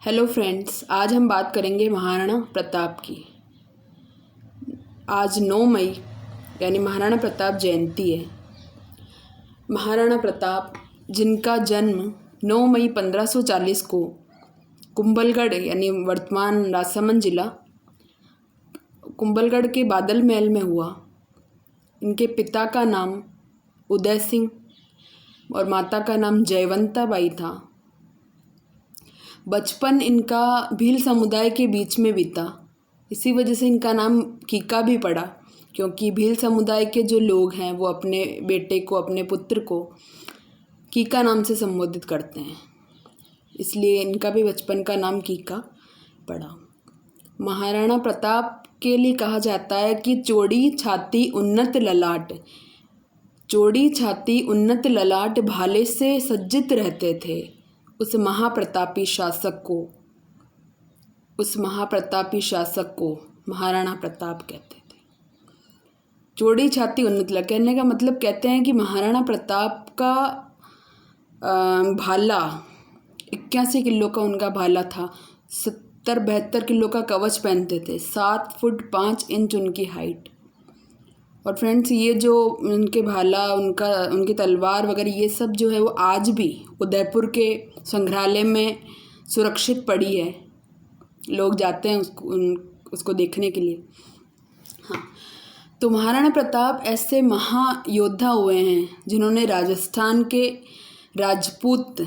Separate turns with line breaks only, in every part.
Hello friends, आज हम बात करेंगे महाराणा प्रताप की। आज 9 मई यानी महाराणा प्रताप जयंती है। महाराणा प्रताप जिनका जन्म 9 मई 1540 को कुंभलगढ़ यानी वर्तमान राजसमंद जिला कुंभलगढ़ के बादल महल में हुआ। इनके पिता का नाम उदय सिंह और माता का नाम जयवंता बाई था। बचपन इनका भील समुदाय के बीच में बीता, इसी वजह से इनका नाम कीका भी पड़ा, क्योंकि भील समुदाय के जो लोग हैं वो अपने बेटे को, अपने पुत्र को कीका नाम से संबोधित करते हैं, इसलिए इनका भी बचपन का नाम कीका पड़ा। महाराणा प्रताप के लिए कहा जाता है कि चौड़ी छाती उन्नत ललाट, चौड़ी छाती उन्नत ललाट भाले से सज्जित रहते थे। उस महाप्रतापी शासक को महाराणा प्रताप कहते थे। चौड़ी छाती उन्नत ललाट कहने का मतलब, कहते हैं कि महाराणा प्रताप का भाला 81 किलो का उनका भाला था। 70-72 किलो का कवच पहनते थे। 7 फुट 5 इंच उनकी हाइट। और फ्रेंड्स, ये जो उनके भाला, उनकी तलवार वगैरह, ये सब जो है वो आज भी उदयपुर के संग्रहालय में सुरक्षित पड़ी है। लोग जाते हैं उसको देखने के लिए। हाँ, तो महाराणा प्रताप ऐसे महायोद्धा हुए हैं जिन्होंने राजस्थान के राजपूत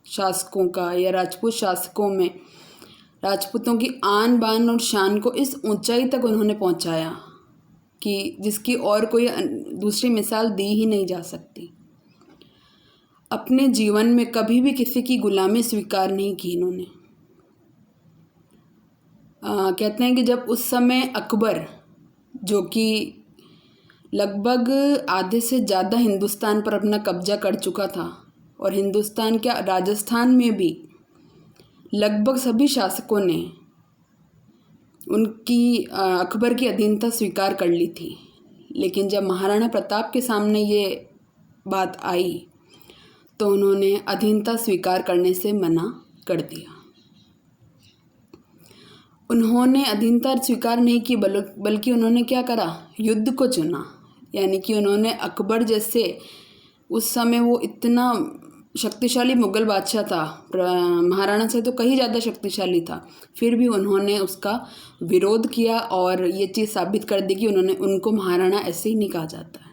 शासकों का या राजपूत शासकों में राजपूतों की आन बान और शान को इस ऊंचाई तक उन्होंने पहुंचाया कि जिसकी और कोई दूसरी मिसाल दी ही नहीं जा सकती। अपने जीवन में कभी भी किसी की गुलामी स्वीकार नहीं की इन्होंने। कहते हैं कि जब उस समय अकबर, जो कि लगभग आधे से ज़्यादा हिंदुस्तान पर अपना कब्जा कर चुका था, और हिंदुस्तान क्या राजस्थान में भी लगभग सभी शासकों ने अकबर की अधीनता स्वीकार कर ली थी, लेकिन जब महाराणा प्रताप के सामने ये बात आई तो उन्होंने अधीनता स्वीकार करने से मना कर दिया। उन्होंने अधीनता स्वीकार नहीं की, बल्कि उन्होंने क्या करा, युद्ध को चुना। यानी कि उन्होंने अकबर जैसे, उस समय वो इतना शक्तिशाली मुग़ल बादशाह था, महाराणा से तो कहीं ज़्यादा शक्तिशाली था, फिर भी उन्होंने उसका विरोध किया और ये चीज़ साबित कर दी कि उनको महाराणा ऐसे ही नहीं कहा जाता है।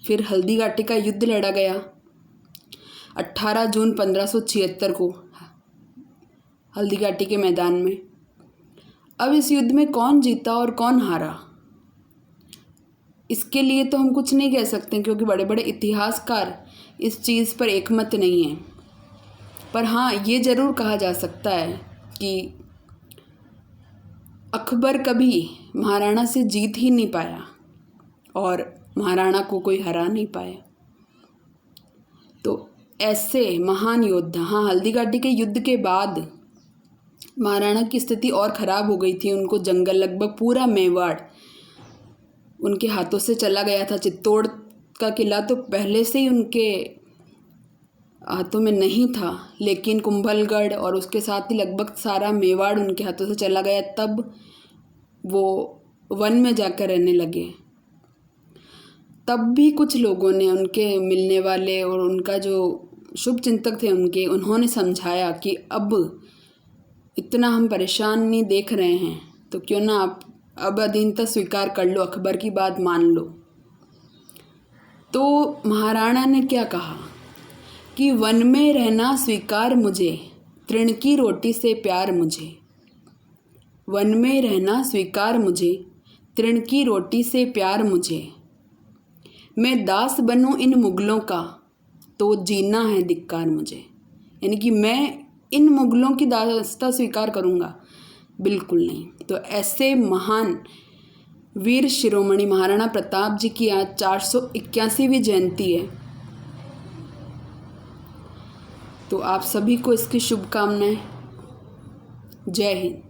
फिर हल्दी घाटी का युद्ध लड़ा गया 18 जून 1576 को हल्दी घाटी के मैदान में। अब इस युद्ध में कौन जीता और कौन हारा, इसके लिए तो हम कुछ नहीं कह सकते, क्योंकि बड़े बड़े इतिहासकार इस चीज़ पर एकमत नहीं हैं। पर हाँ, ये ज़रूर कहा जा सकता है कि अकबर कभी महाराणा से जीत ही नहीं पाया और महाराणा को कोई हरा नहीं पाया। तो ऐसे महान योद्धा, हाँ, हल्दी घाटी के युद्ध के बाद महाराणा की स्थिति और ख़राब हो गई थी। उनको जंगल, लगभग पूरा मेवाड़ उनके हाथों से चला गया था। चित्तौड़ का किला तो पहले से ही उनके हाथों में नहीं था, लेकिन कुंभलगढ़ और उसके साथ ही लगभग सारा मेवाड़ उनके हाथों से चला गया। तब वो वन में जाकर रहने लगे। तब भी कुछ लोगों ने, उनके मिलने वाले और उनका जो शुभ चिंतक थे उन्होंने समझाया कि अब इतना हम परेशान नहीं देख रहे हैं, तो क्यों ना आप अब अधीनता स्वीकार कर लो, अकबर की बात मान लो। तो महाराणा ने क्या कहा कि वन में रहना स्वीकार मुझे, तृण की रोटी से प्यार मुझे। वन में रहना स्वीकार मुझे, तृण की रोटी से प्यार मुझे। मैं दास बनूं इन मुगलों का, तो जीना है धिक्कार मुझे। यानी कि मैं इन मुगलों की दासता स्वीकार करूँगा? बिल्कुल नहीं। तो ऐसे महान वीर शिरोमणि महाराणा प्रताप जी की आज 481वीं जयंती है। तो आप सभी को इसकी शुभकामनाएं। जय हिंद।